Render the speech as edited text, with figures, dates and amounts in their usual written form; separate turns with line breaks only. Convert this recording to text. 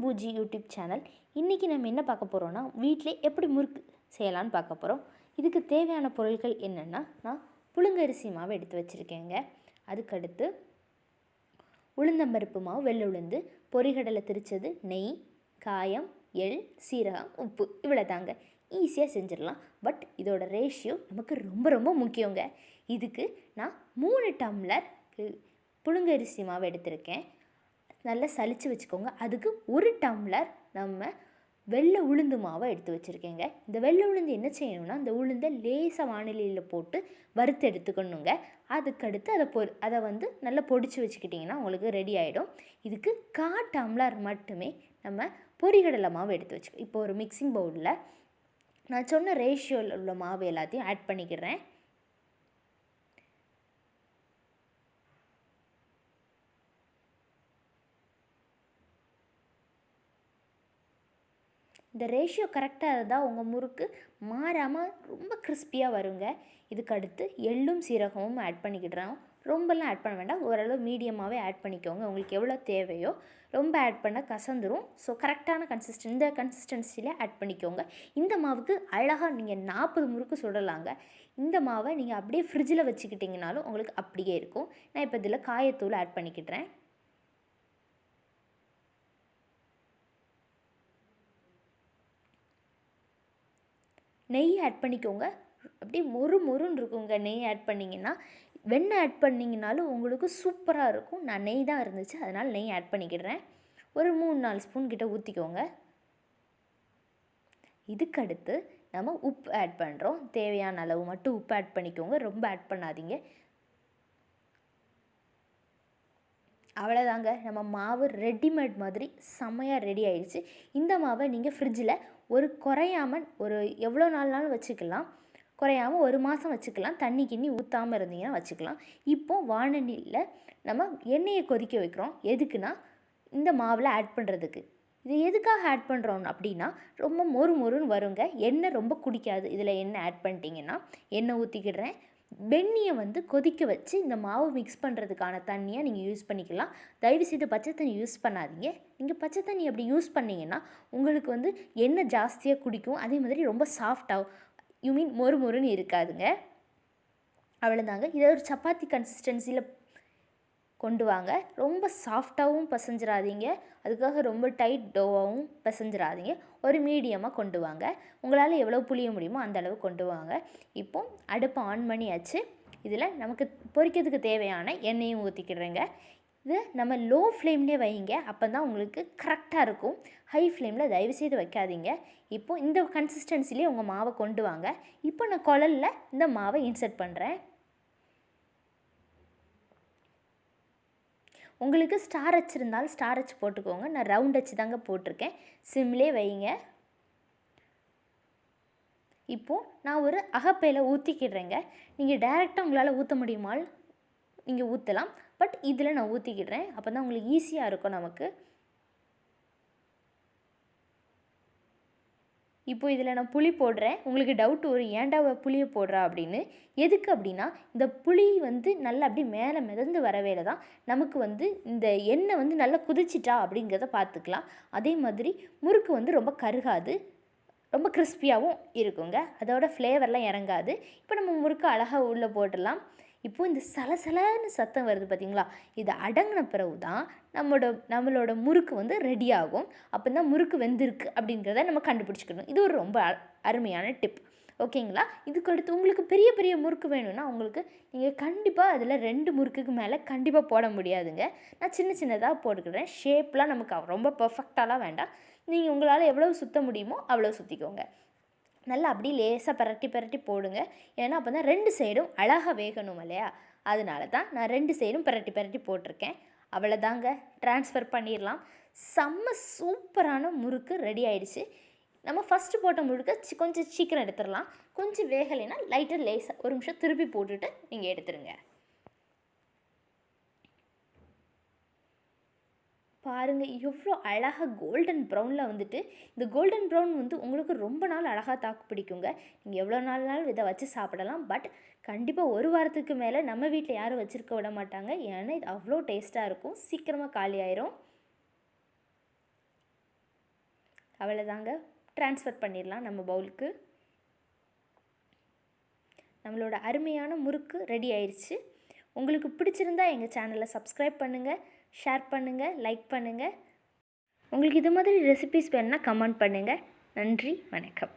பூஜி YouTube channel. இன்றைக்கி நம்ம என்ன பார்க்க போகிறோன்னா, வீட்டிலே எப்படி முறுக்கு செய்யலான்னு பார்க்க போகிறோம். இதுக்கு தேவையான பொருட்கள் என்னென்னா, நான் புழுங்கரிசி மாவு எடுத்து வச்சுருக்கேங்க. அதுக்கடுத்து உளுந்தம்பருப்பு மாவு, வெள்ளை உளுந்து, பொரிகடலை திரிச்சது, நெய், காயம், எள், சீரகம், உப்பு, இவ்வளோ தாங்க. ஈஸியாக செஞ்சிடலாம். பட் இதோட ரேஷியோ நமக்கு ரொம்ப ரொம்ப முக்கியங்க. இதுக்கு நான் 3 டம்ளர் புழுங்கரிசி மாவு எடுத்திருக்கேன். நல்லா சலித்து வச்சுக்கோங்க. அதுக்கு 1 டம்ளர் நம்ம வெள்ளை உளுந்து மாவை எடுத்து வச்சுருக்கேங்க. இந்த வெள்ளை உளுந்து என்ன செய்யணும்னா, இந்த உளுந்தை லேசாக வானிலையில் போட்டு வறுத்து எடுத்துக்கணுங்க. அதுக்கடுத்து அதை நல்லா பொடிச்சு வச்சுக்கிட்டிங்கன்னா உங்களுக்கு ரெடி ஆகிடும். இதுக்கு 1/4 டம்ளர் மட்டுமே நம்ம பொரிகடலை மாவு எடுத்து வச்சுக்கோ. இப்போ ஒரு மிக்சிங் பவுலில் நான் சொன்ன ரேஷியோவில் உள்ள மாவு எல்லாத்தையும் ஆட் பண்ணிக்கிறேன். இந்த ரேஷியோ கரெக்டாக இருந்தால் உங்கள் முறுக்கு மாறாமல் ரொம்ப கிறிஸ்பியாக வருங்க. இதுக்கு அடுத்து எள்ளும் சீரகமும் ஆட் பண்ணிக்கிடுறோம். ரொம்பலாம் ஆட் பண்ண வேண்டாம், ஓரளவு மீடியமாகவே ஆட் பண்ணிக்கோங்க. உங்களுக்கு எவ்வளோ தேவையோ. ரொம்ப ஆட் பண்ணால் கசந்துரும். ஸோ கரெக்டான இந்த கன்சிஸ்டன்சியில் ஆட் பண்ணிக்கோங்க. இந்த மாவுக்கு அழகாக நீங்கள் 40 முறுக்கு சுடலாங்க. இந்த மாவை நீங்கள் அப்படியே ஃப்ரிட்ஜில் வச்சுக்கிட்டிங்கனாலும் உங்களுக்கு அப்படியே இருக்கும். நான் இப்போ இதில் காயத்தூள் ஆட் பண்ணிக்கிட்டுறேன். நெய் ஆட் பண்ணிக்கோங்க. அப்படியே மொறுன்னு இருக்குங்க நெய் ஆட் பண்ணிங்கன்னா. வெண்ணெய் ஆட் பண்ணிங்கனாலும் உங்களுக்கு சூப்பராக இருக்கும். நான் நெய் தான் இருந்துச்சு, அதனால் நெய் ஆட் பண்ணிக்கிடுறேன். ஒரு 3-4 ஸ்பூன் கிட்ட ஊற்றிக்கோங்க. இதுக்கடுத்து நம்ம உப்பு ஆட் பண்ணுறோம். தேவையான அளவு மட்டும் உப்பு ஆட் பண்ணிக்கோங்க, ரொம்ப ஆட் பண்ணாதீங்க. அவ்வளோதாங்க, நம்ம மாவு ரெடிமேட் மாதிரி செம்மையாக ரெடி ஆயிடுச்சு. இந்த மாவை நீங்கள் ஃப்ரிட்ஜில் குறையாமல் எவ்வளோ நாள்னாலும் வச்சுக்கலாம். குறையாமல் 1 மாதம் வச்சுக்கலாம். தண்ணி கிண்ணி ஊற்றாமல் இருந்தீங்கன்னா வச்சுக்கலாம். இப்போது வானலியில் நம்ம எண்ணெயை கொதிக்க வைக்கிறோம். எதுக்குன்னா, இந்த மாவில் ஆட் பண்ணுறதுக்கு. இது எதுக்காக ஆட் பண்ணுறோம் அப்படின்னா, ரொம்ப மொறுன்னு வருங்க. எண்ணெய் ரொம்ப குடிக்காது. இதில் எண்ணெய் ஆட் பண்ணிட்டீங்கன்னா. எண்ணெய் ஊற்றிக்கிடுறேன். வெந்நியை கொதிக்க வச்சு இந்த மாவு மிக்ஸ் பண்ணுறதுக்கான தண்ணியை நீங்கள் யூஸ் பண்ணிக்கலாம். தயவுசெய்து பச்சை தண்ணி யூஸ் பண்ணாதீங்க. நீங்கள் பச்சை தண்ணி அப்படி யூஸ் பண்ணிங்கன்னா உங்களுக்கு எண்ணெய் ஜாஸ்தியாக குடிக்கும். அதே மாதிரி ரொம்ப சாஃப்டாகும். மொறுன்னு இருக்காதுங்க. அவ்வளோதாங்க. இதை ஒரு சப்பாத்தி கன்சிஸ்டன்சியில் கொண்டு வாங்க. ரொம்ப சாஃப்டாகவும் பசைஞ்சிடாதீங்க, அதுக்காக ரொம்ப டைட் டோவாகவும் பசைஞ்சிடாதீங்க. ஒரு மீடியமாக கொண்டு வாங்க. உங்களால் எவ்வளோ புளிய முடியுமோ அந்த அளவு கொண்டு வாங்க. இப்போ அடுப்பை ஆன் பண்ணியாச்சு. இதில் நமக்கு பொரிக்கிறதுக்கு தேவையான எண்ணெயும் ஊற்றிக்கிடுறேங்க. இது நம்ம லோ ஃப்ளேம்லேயே வைங்க, அப்போ தான் உங்களுக்கு கரெக்டாக இருக்கும். ஹை ஃப்ளேமில் தயவுசெய்து வைக்காதீங்க. இப்போது இந்த கன்சிஸ்டன்சிலே உங்கள் மாவை கொண்டு வாங்க. இப்போ நான் குழலில் இந்த மாவை இன்சர்ட் பண்ணுறேன். உங்களுக்கு ஸ்டார் வச்சுருந்தாலும் ஸ்டார் வச்சு போட்டுக்கோங்க. நான் ரவுண்ட் வச்சு தாங்க போட்டிருக்கேன். சிம்லே வைங்க. இப்போது நான் ஒரு அகப்பையில் ஊற்றிக்கிடுறேங்க. நீங்கள் டைரெக்டாக உங்களால் ஊற்ற முடியுமால் நீங்கள் ஊற்றலாம். பட் இதில் நான் ஊற்றிக்கிடுறேன். அப்போ தான் உங்களுக்கு ஈஸியாக இருக்கும் நமக்கு. இப்போது இதில் நான் புளி போடுறேன். உங்களுக்கு டவுட் வரும், ஏன்டா புளியை போடுறா அப்படின்னு. எதுக்கு அப்படின்னா, இந்த புளி நல்லா அப்படி மேலே மிதந்து வரவேல தான் நமக்கு இந்த எண்ணெய் நல்லா குதிச்சிட்டா அப்படிங்கிறத பார்த்துக்கலாம். அதே மாதிரி முறுக்கு ரொம்ப கருகாது, ரொம்ப கிறிஸ்பியாகவும் இருக்குங்க. அதோட ஃப்ளேவர்லாம் இறங்காது. இப்போ நம்ம முறுக்கு அழகாக உள்ளே போட்டுடலாம். இப்போது இந்த சலசலன்னு சத்தம் வருது பார்த்திங்களா, இது அடங்கின பிறகு தான் நம்மளோட முறுக்கு ரெடி ஆகும். அப்போ தான் முறுக்கு வெந்திருக்கு அப்படிங்கிறத நம்ம கண்டுபிடிச்சிக்கணும். இது ஒரு ரொம்ப அருமையான டிப். ஓகேங்களா? இதுக்கு அடுத்து உங்களுக்கு பெரிய பெரிய முறுக்கு வேணும்னா நீங்கள் கண்டிப்பாக அதில் 2 முறுக்குக்கு மேலே கண்டிப்பாக போட முடியாதுங்க. நான் சின்னதாக போட்டுக்கிறேன். ஷேப்லாம் நமக்கு ரொம்ப பர்ஃபெக்டாலாம் வேண்டாம். நீங்கள் உங்களால் எவ்வளோ சுற்ற முடியுமோ அவ்வளோ சுற்றிக்கோங்க. நல்லா அப்படி லேசாக பரட்டி போடுங்க. ஏன்னா அப்போ தான் 2 சைடும் அழகாக வேகணும் இல்லையா? அதனால தான் நான் 2 சைடும் பரட்டி போட்டிருக்கேன். அவ்வளோதாங்க, ட்ரான்ஸ்ஃபர் பண்ணிடலாம். செம்ம சூப்பரான முறுக்கு ரெடி ஆகிடுச்சு. நம்ம ஃபஸ்ட்டு போட்ட முறுக்கு கொஞ்சம் சீக்கிரம் எடுத்துடலாம். கொஞ்சம் வேகலைன்னா லைட்டாக லேசாக 1 நிமிஷம் திருப்பி போட்டுட்டு நீங்கள் எடுத்துருங்க. பாருங்கள், எவ்வளோ அழகாக கோல்டன் ப்ரௌனில் இந்த கோல்டன் ப்ரௌன் உங்களுக்கு ரொம்ப நாள் அழகாக தாக்கு பிடிக்குங்க. நீங்கள் எவ்வளோ நாள்னாலும் இதை வச்சு சாப்பிடலாம். பட் கண்டிப்பாக 1 வாரத்துக்கு மேலே நம்ம வீட்டில் யாரும் வச்சுருக்க விட மாட்டாங்க. ஏன்னா இது அவ்வளோ டேஸ்ட்டாக இருக்கும். சீக்கிரமாக காலி ஆயிரும். அவ்வளோதாங்க. ட்ரான்ஸ்ஃபர் பண்ணிடலாம் நம்ம பவுலுக்கு. நம்மளோட அருமையான முறுக்கு ரெடி ஆயிடுச்சு. உங்களுக்கு பிடிச்சிருந்தா எங்கள் சேனலை சப்ஸ்கிரைப் பண்ணுங்கள், ஷேர் பண்ணுங்கள், லைக் பண்ணுங்கள். உங்களுக்கு இது மாதிரி ரெசிபீஸ் வேணுன்னா கமெண்ட் பண்ணுங்கள். நன்றி, வணக்கம்.